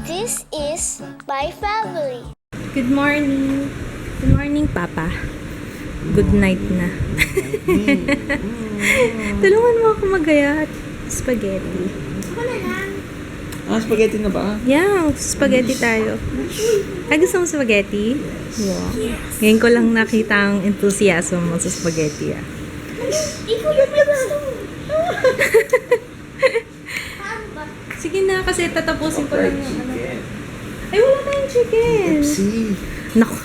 This is my family. Good morning. Good morning, Papa. Good night na. Tulungan mo ako magaya at spaghetti. Spaghetti na ba? Yeah, spaghetti tayo. Ay, gusto mo spaghetti? Wow. Ngayon ko lang nakita ang enthusiasm mo sa spaghetti, ah. Ikaw yung may gusto. Sige na, kasi tatapusin ko lang yung ano. Ay, wala tayong chicken. Naku.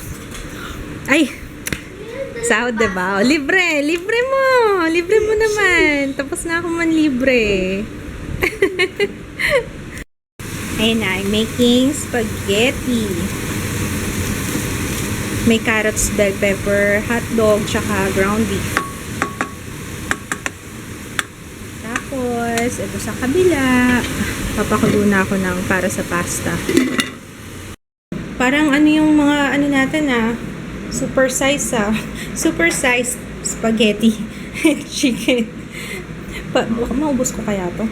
Ay, sahod, diba? O, libre. Libre mo. Libre mo naman. Tapos na ako man libre. Ayun na, I'm making spaghetti. May carrots, bell pepper, hotdog, tsaka ground beef. Tapos, ito sa kabila, papakulo na ako ng para sa pasta. Parang ano yung mga ano natin super size super sized spaghetti chicken. Baka maubos ko kaya to.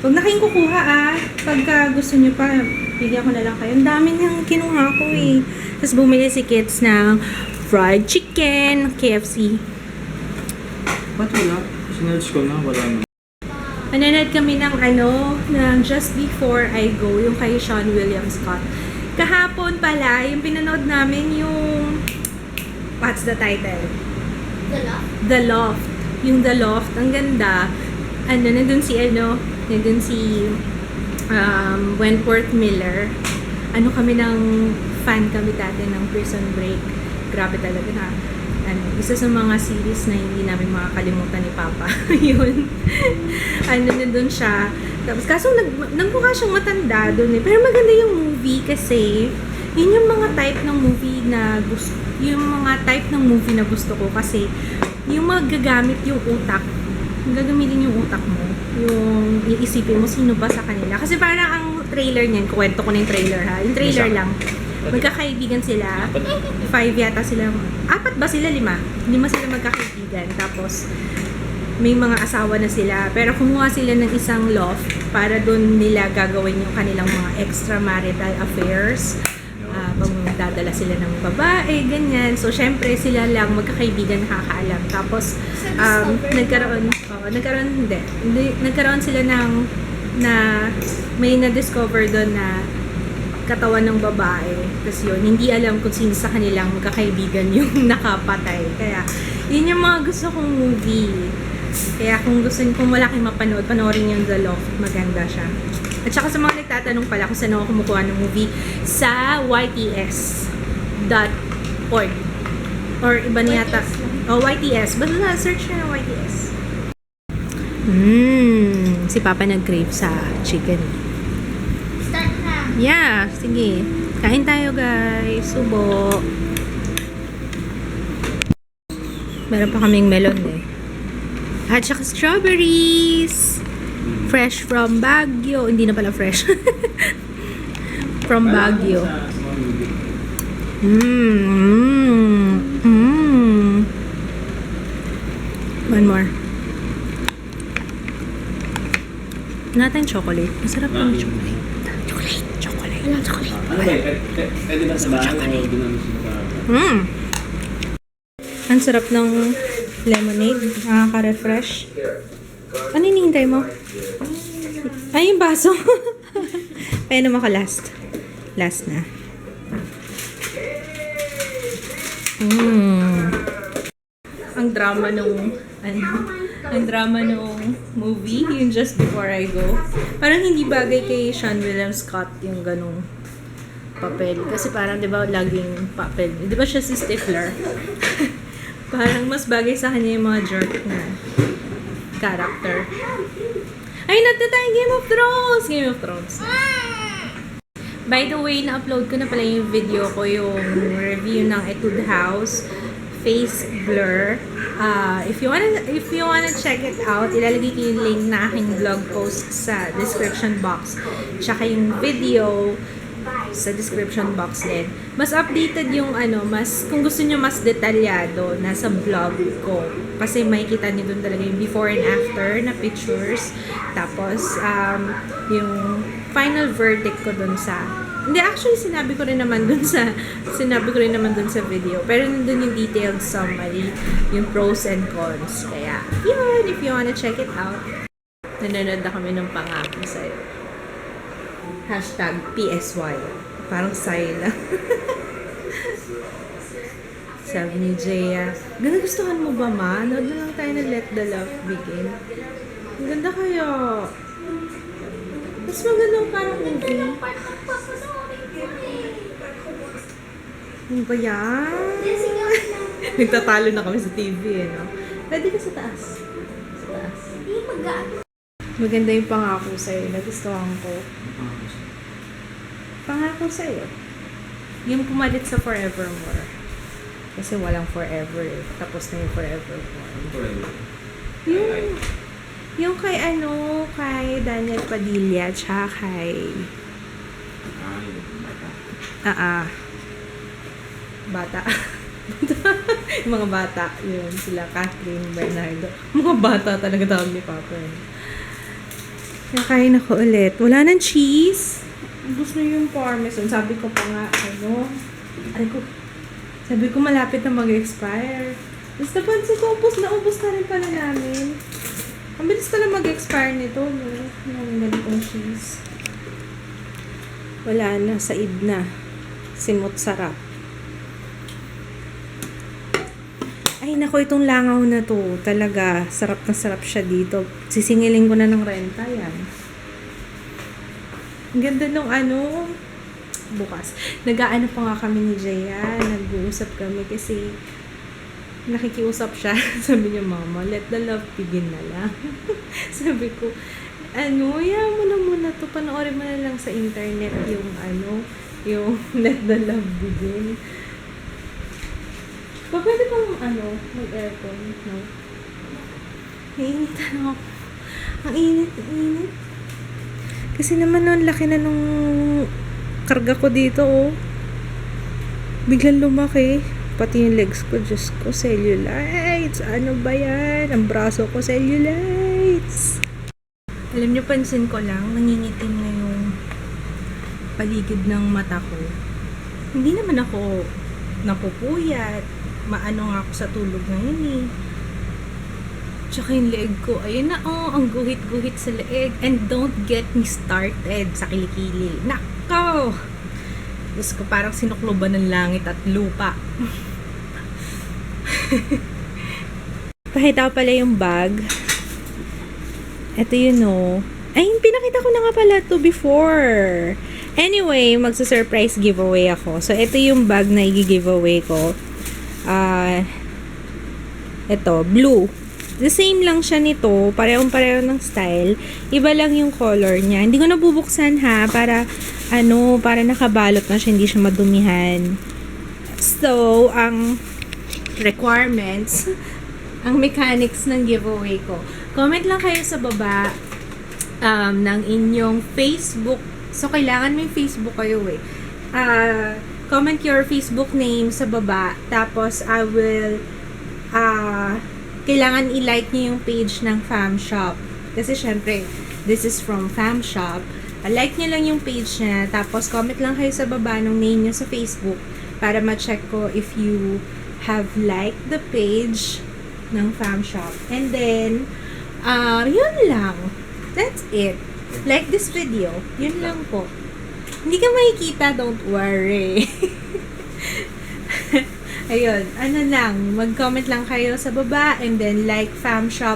Huwag na kayong kukuha pagka gusto nyo pa, bigyan ko na lang kayo. Ang dami niyang kinuha ko eh. Tapos bumili si Kids ng fried chicken, KFC. Ba't wala? Sinerge ko na, wala na. Mananood kami ng ng Just Before I Go, yung kay Sean William Scott. Kahapon pala, yung pinanood namin yung, what's the title? The Loft. Yung The Loft, ang ganda. Nandun si Wentworth Miller. Kami fan kami dati ng Prison Break. Grabe talaga na. Isa sa mga series na hindi namin makakalimutan ni Papa. Yun. Nandun siya. Tapos, kaso nagmukha siyang matanda doon eh. Pero maganda yung movie kasi yun yung mga type ng movie na gusto ko kasi yung magagamit yung utak. Gagamitin yung utak mo. Yung iisipin mo sino ba sa kanila. Kasi parang ang trailer niyan, kuwento ko na yung trailer ha. Yung trailer lang. Magkakaibigan sila. 5 yata sila. 4 ba sila? 5? 5 sila magkakaibigan. Tapos, may mga asawa na sila. Pero kumuha sila ng isang loft para doon nila gagawin yung kanilang mga extramarital affairs. Magdadala sila ng babae, ganyan. So, syempre, sila lang magkakaibigan nakakaalam. Tapos, nagkaroon sila may na-discover doon na katawan ng babae. Tapos yun, hindi alam kung sino sa kanilang magkakaibigan yung nakapatay. Kaya, yun yung mga gusto kong movie. Kaya kung wala kayong mapanood, panoorin yung The Loft. Maganda siya. At saka sa mga nagtatanong pala kung saan ako kumukuha ng movie, sa yts.org. Or iba na yata. YTS. Basta na, search na ng YTS. Si Papa nag-crave sa chicken. Start na. Yeah, sige. Kain tayo, guys. Subo. Meron pa kaming melon eh. At saka strawberries. Fresh from Baguio. Hindi na pala fresh. From Baguio. One more. Natin chocolate. Masarap ng chocolate. Chocolate. Walang chocolate. Ano ba pwede ba sa bahay o ginamit sa Ang sarap ng lemonade. Nakaka-refresh. Ano hinihintay mo? Ay, yung baso. Painom ako last. Last na. Ang drama nung movie, yung Just Before I Go. Parang hindi bagay kay Sean William Scott yung ganung papel. Kasi parang, di ba, laging papel. Di ba siya si Stifler? Parang mas bagay sa kanya yung mga jerk na character. Ay, nagtatay Game of Thrones! Game of Thrones. By the way, na-upload ko na pala yung video ko, yung review ng Etude House Face Blur. If you wanna check it out, ilalagay ko yung link na aking blog post sa description box. Tsaka yung video sa description box din. Mas updated yung mas, kung gusto nyo mas detalyado, nasa vlog ko. Kasi makikita nyo dun talaga yung before and after na pictures. Tapos, yung final verdict ko dun sa, hindi, actually, sinabi ko rin naman dun sa video. Pero nandun yung detailed summary, yung pros and cons. Kaya, yun, if you wanna check it out. Nanonood na kami ng Pangako Sa'yo. #PSY. Parang sayo lang. Sabi ni Jaya, ganda, gustuhan mo ba, ma? Nood na lang tayo na Let the Love Begin. Ang ganda kaya. Mas magandang parang movie. Ano ba yan? Nagtatalo na kami sa TV, no? Pwede ka sa taas. Sa taas. Maganda yung Pangako Sa'yo. Nagustuhan ko. Pangako Sa'yo. Yung pumalit sa Forevermore. Kasi walang forever eh. Tapos na yung Forevermore. Yung kay kay Daniel Padilla, tsaka kay bata. Yung mga bata, yun, sila Catherine, Bernardo. Mga bata talaga tawag ni Papa. Nakain ako ulit. Wala nang cheese. Gusto yung parmesan. Sabi ko pa nga, sabi ko malapit na mag-expire. Tapos napansin ko, ubos na rin pala namin. Ang bilis pala mag-expire nito, no? Yung ganitong cheese. Wala na, said na. Simot sarap. Ay, nako, itong langaw na to. Talaga, sarap na sarap siya dito. Sisingilin ko na ng renta, yan. Ang ganda nung bukas. Nag-aano pa nga kami ni Jaya. Nag-uusap kami kasi nakikiusap siya. Sabi niya, Mama, let the love begin na lang. Sabi ko, yan mo na muna to. Panoorin mo na lang sa internet yung yung let the love begin. Pwede bang mag-aircon? No? Nainitan ako. Ang init. Kasi naman ang laki na nung karga ko dito, oh. Biglang lumaki. Pati yung legs ko, Diyos ko, cellulites. Ano ba yan? Ang braso ko, cellulites. Alam niyo, pansin ko lang, nangingitim na yung paligid ng mata ko. Hindi naman ako napupuyat. Maano nga ako sa tulog ngayon eh. Tsaka yung leeg ko, ayun na, ang guhit-guhit sa leeg. And don't get me started sa kilikili. Nako! Diyos ko, parang sinukloban ng langit at lupa. Pakita ko pala yung bag. Ito yun, oh. Ay, pinakita ko na nga pala to before. Anyway, magsa-surprise giveaway ako. So, ito yung bag na i-giveaway ko. Ito, blue. The same lang siya nito. Parehong-pareho ng style. Iba lang yung color niya. Hindi ko nabubuksan ha. Para nakabalot na siya. Hindi siya madumihan. So, ang requirements, ang mechanics ng giveaway ko. Comment lang kayo sa baba ng inyong Facebook. So, kailangan may Facebook kayo eh. Comment your Facebook name sa baba. Tapos, I will kailangan i-like niyo yung page ng Fam Shop. Kasi, syempre, this is from Fam Shop. Like niyo lang yung page niya. Tapos, comment lang kayo sa baba ng name niyo sa Facebook para ma-check ko if you have liked the page ng Fam Shop. And then, yun lang. That's it. Like this video. Yun lang po. Hindi ka makikita, don't worry. Ayun, mag-comment lang kayo sa baba and then like Fam Shop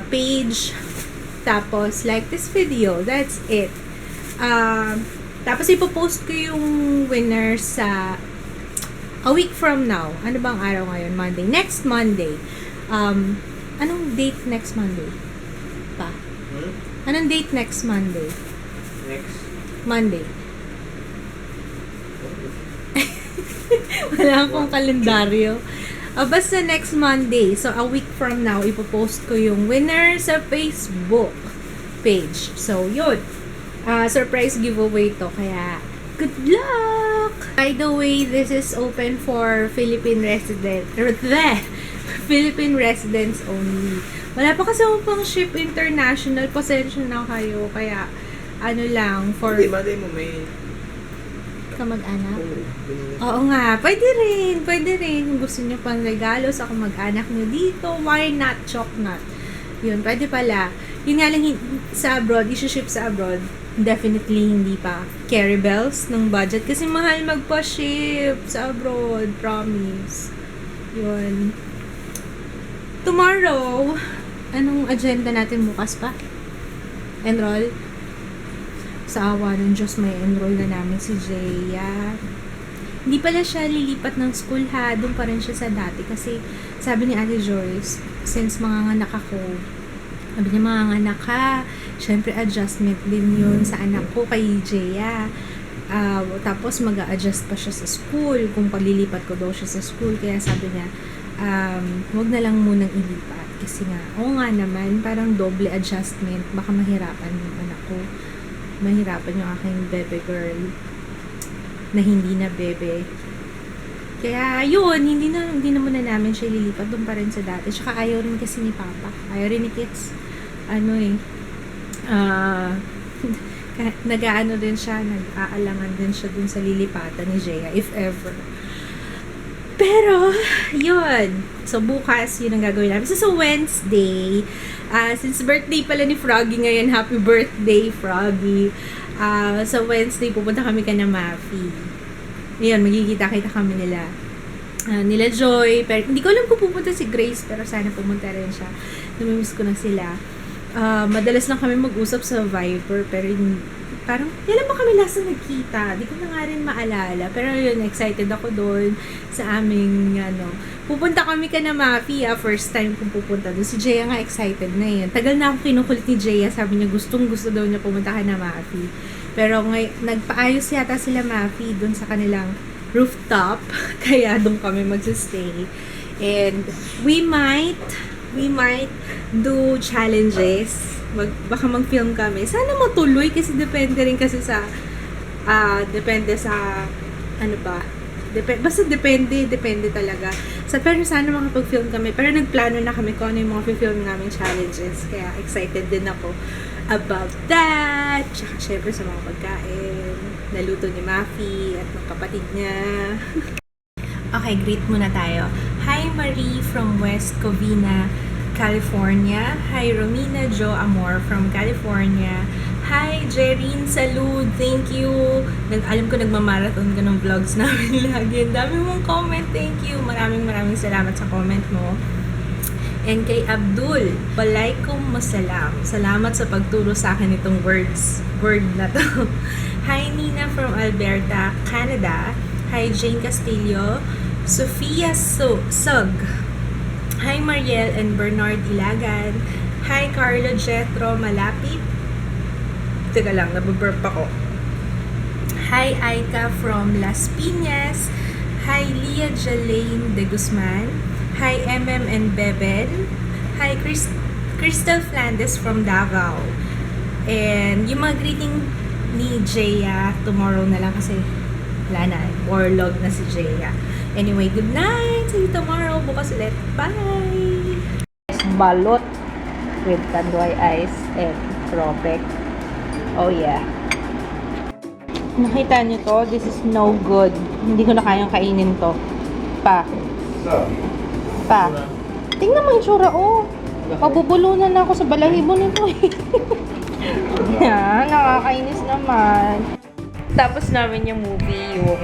page. Tapos, like this video. That's it. Tapos, ipopost ko yung winner sa a week from now. Ano bang araw ngayon? Monday. Next Monday. Anong date next Monday? Anong date next Monday? Next. Monday. Wala akong kalendaryo. Basta next Monday. So, a week from now, ipopost ko yung winner sa Facebook page. So, yun. surprise giveaway to. Kaya, good luck! By the way, this is open for Philippine residents only. Wala pa kasi akong pang ship international. Pasensya na kayo. Kaya, ano lang, for Hindi, malay mo may... kamag-anak. ganun. Oo nga, pwede rin. Pwede rin. Kung gusto nyo pang regalo sa kamag-anak nyo dito, why not? Chok not. Yun, pwede pala. Yun nga lang, sa abroad, isi-ship sa abroad, definitely hindi pa carry bells ng budget. Kasi mahal magpa-ship sa abroad. Promise. Yun. Tomorrow, anong agenda natin bukas pa? Enroll? Sa awa ng Diyos, may enroll na namin si Jaya. Hindi pala siya lilipat ng school ha. Doon pa rin siya sa dati. Kasi sabi ni Ate Joyce, since manganganak ako, sabi niya manganganak ka. Siyempre, adjustment din yun sa anak ko kay Jaya. Tapos mag-a-adjust pa siya sa school kung paglilipat ko daw siya sa school. Kaya sabi niya, huwag na lang munang ilipat. Kasi nga, oo nga naman, parang doble adjustment. Baka mahirapan yung anak ko. Mahirapan yung aking bebe girl na hindi na bebe. Kaya yun, hindi na muna namin siya lilipat, doon pa rin sa dati. Tsaka ayaw rin kasi ni Papa, ayaw rin ni Kids. Nag-aano din siya, nag-aalangan din siya dun sa lilipatan ni Jaya, if ever. Pero, yun. So, bukas, yun ang gagawin namin. So, sa Wednesday, since birthday pala ni Froggy ngayon, happy birthday, Froggy. Sa Wednesday, pupunta kami ka na Mafi. Yun, magkikita-kita kami nila Joy. Pero, hindi ko alam kung pupunta si Grace, pero sana pumunta rin siya. Namimiss ko na sila. Madalas lang kami mag-usap sa Viber, pero parang, kailan ba kami last na nagkita? Di ko na nga rin maalala. Pero yun, excited ako doon sa aming, pupunta kami ka na Mafi, first time kong pupunta doon. Si Jaya nga excited na yun. Tagal na ako kinukulit ni Jaya, sabi niya gustong gusto daw niya pumunta ka na Mafi. Pero nagpaayos yata sila Mafi doon sa kanilang rooftop, kaya doon kami magsistay. And we might do challenges. Baka mag-film kami. Sana matuloy kasi depende rin kasi sa basta depende talaga. Pero sana makapag-film kami. Pero nagplano na kami kung ano yung mga film namin challenges. Kaya excited din ako about that. Tsaka syempre sa mga pagkain. Naluto ni Mafi at ng kapatid niya. Okay, greet muna tayo. Hi Marie from West Covina, California. Hi Romina Jo Amor from California. Hi Jerine Salud, thank you. Alam ko nagmamarathon ka ng vlogs namin lagi. Ang dami mong comment, thank you. Maraming salamat sa comment mo. And kay Abdul, Waalaikumsalam. Salamat sa pagturo sa akin itong word na to. Hi Nina from Alberta, Canada. Hi Jane Castillo, Sofia Sug. Hi Mariel and Bernard Ilagan. Hi Carlo Jetro Malapit. Teka lang, nababurp ako. Hi Aika from Las Piñas. Hi Leah Jalaine de Guzman. Hi MM and Beben. Hi Crystal Flandes from Davao. And yung mga greeting ni Jaya, tomorrow na lang kasi wala na, warlog na si Jaya. Anyway, good night! See you tomorrow. Bukas ulit. Bye! Balot with Tanduay Ice and Robek. Oh yeah. Nakita nyo to? This is no good. Hindi ko na kayang kainin to. Pa. Tingnan mo yung tsura, oh. Pabubulunan na ako sa balahibo nito eh. Yan, nakakainis naman. Tapos namin yung movie, yung